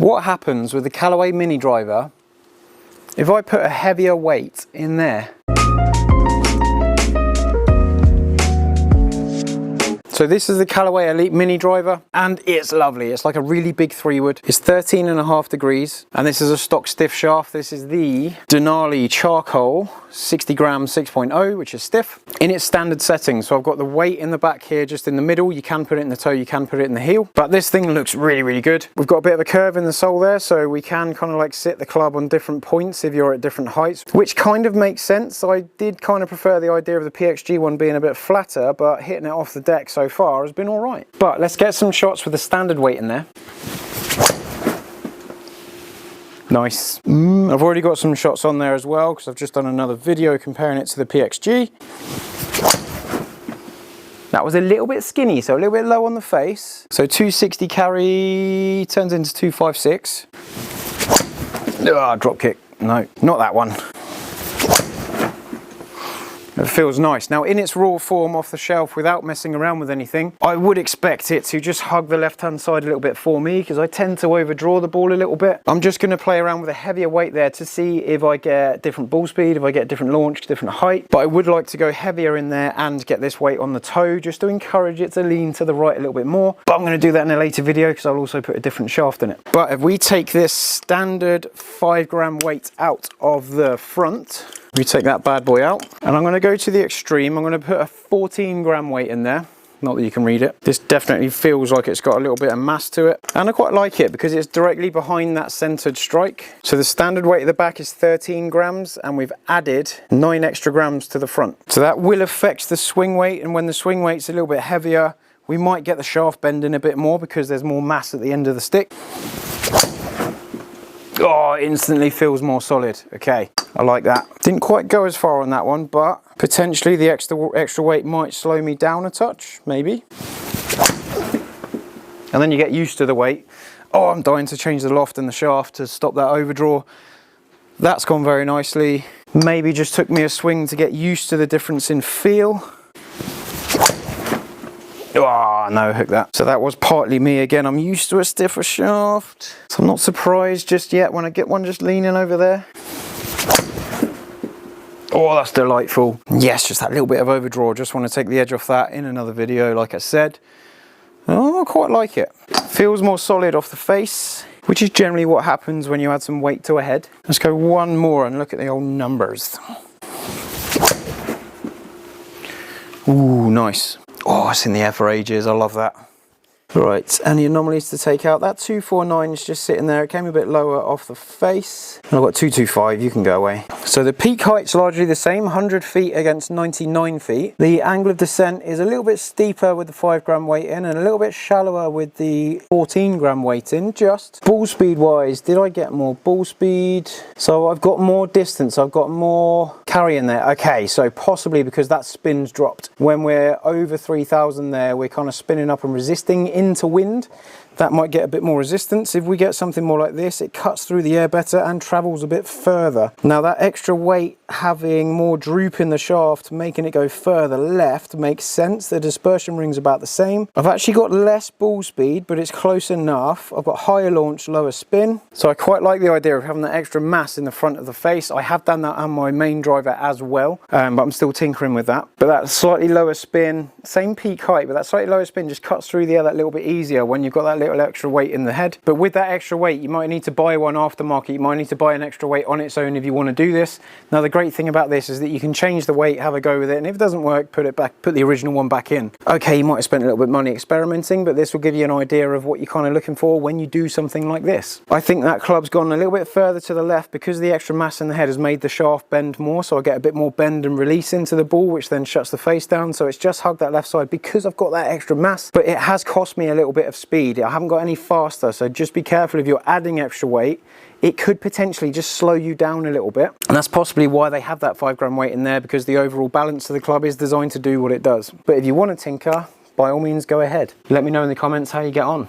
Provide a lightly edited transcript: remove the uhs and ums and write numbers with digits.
what happens with the Callaway mini driver if I put a heavier weight in there. So this is the Callaway ELYTE mini driver, and it's lovely. It's like a really big 3-wood. It's 13.5 degrees, and this is a stock stiff shaft. This is the DENALI charcoal 60 grams 6.0, which is stiff in its standard settings. So I've got the weight in the back here, just in the middle. You can put it in the toe, you can put it in the heel, but this thing looks really, really good. We've got a bit of a curve in the sole there, so we can kind of like sit the club on different points if you're at different heights, which kind of makes sense. I did kind of prefer the idea of the PXG one being a bit flatter, but hitting it off the deck so far has been all right. But let's get some shots with the standard weight in there. Nice. I've already got some shots on there as well because I've just done another video comparing it to the PXG. That was a little bit skinny, so a little bit low on the face. So 260 carry turns into 256. Ah, drop kick. No, not that one. It feels nice. Now, in its raw form off the shelf without messing around with anything, I would expect it to just hug the left-hand side a little bit for me because I tend to overdraw the ball a little bit. I'm just going to play around with a heavier weight there to see if I get different ball speed, if I get different launch, different height. But I would like to go heavier in there and get this weight on the toe just to encourage it to lean to the right a little bit more. But I'm going to do that in a later video because I'll also put a different shaft in it. But if we take this standard 5 gram weight out of the front, we take that bad boy out, and I'm going to go to the extreme. I'm going to put a 14 gram weight in there. Not that you can read it. This definitely feels like it's got a little bit of mass to it, and I quite like it because it's directly behind that centered strike. So the standard weight at the back is 13 grams, and we've added 9 extra grams to the front. So that will affect the swing weight, and when the swing weight's a little bit heavier, we might get the shaft bending a bit more because there's more mass at the end of the stick. Oh, it instantly feels more solid. Okay, I like that. Didn't quite go as far on that one, but potentially the extra weight might slow me down a touch, maybe. And then you get used to the weight. Oh, I'm dying to change the loft and the shaft to stop that overdraw. That's gone very nicely. Maybe just took me a swing to get used to the difference in feel. Oh, no, hook that. So that was partly me again. I'm used to a stiffer shaft, so I'm not surprised just yet when I get one just leaning over there. Oh, that's delightful. Yes, just that little bit of overdraw. Just want to take the edge off that in another video, like I said. Oh, I quite like it. Feels more solid off the face, which is generally what happens when you add some weight to a head. Let's go one more and look at the old numbers. Ooh, nice. Oh, it's in the air for ages. I love that. Right, and the anomalies to take out. That 249 is just sitting there. It came a bit lower off the face. And I've got 225. You can go away. So the peak height's largely the same, 100 feet against 99 feet. The angle of descent is a little bit steeper with the 5 gram weight in and a little bit shallower with the 14 gram weight in. Just ball speed wise, did I get more ball speed? So I've got more distance. I've got more carry in there. Okay, so possibly because that spin's dropped. When we're over 3,000 there, we're kind of spinning up and resisting into wind. That might get a bit more resistance. If we get something more like this, it cuts through the air better and travels a bit further. Now that extra weight having more droop in the shaft, making it go further left, makes sense. The dispersion ring's about the same. I've actually got less ball speed, but it's close enough. I've got higher launch, lower spin. So I quite like the idea of having that extra mass in the front of the face. I have done that on my main driver as well, but I'm still tinkering with that. But that slightly lower spin, same peak height, but that slightly lower spin just cuts through the air that little bit easier when you've got that little extra weight in the head. But with that extra weight, you might need to buy one aftermarket. You might need to buy an extra weight on its own if you want to do this. Now the great thing about this is that you can change the weight, have a go with it, and if it doesn't work, put it back, put the original one back in. Okay, you might have spent a little bit of money experimenting, but this will give you an idea of what you're kind of looking for when you do something like this. I think that club's gone a little bit further to the left because the extra mass in the head has made the shaft bend more, so I get a bit more bend and release into the ball, which then shuts the face down. So it's just hugged that left side because I've got that extra mass, but it has cost me a little bit of speed. I haven't got any faster, so just be careful if you're adding extra weight. It could potentially just slow you down a little bit, and that's possibly why they have that 5 gram weight in there, because the overall balance of the club is designed to do what it does. But if you want to tinker, by all means go ahead. Let me know in the comments how you get on.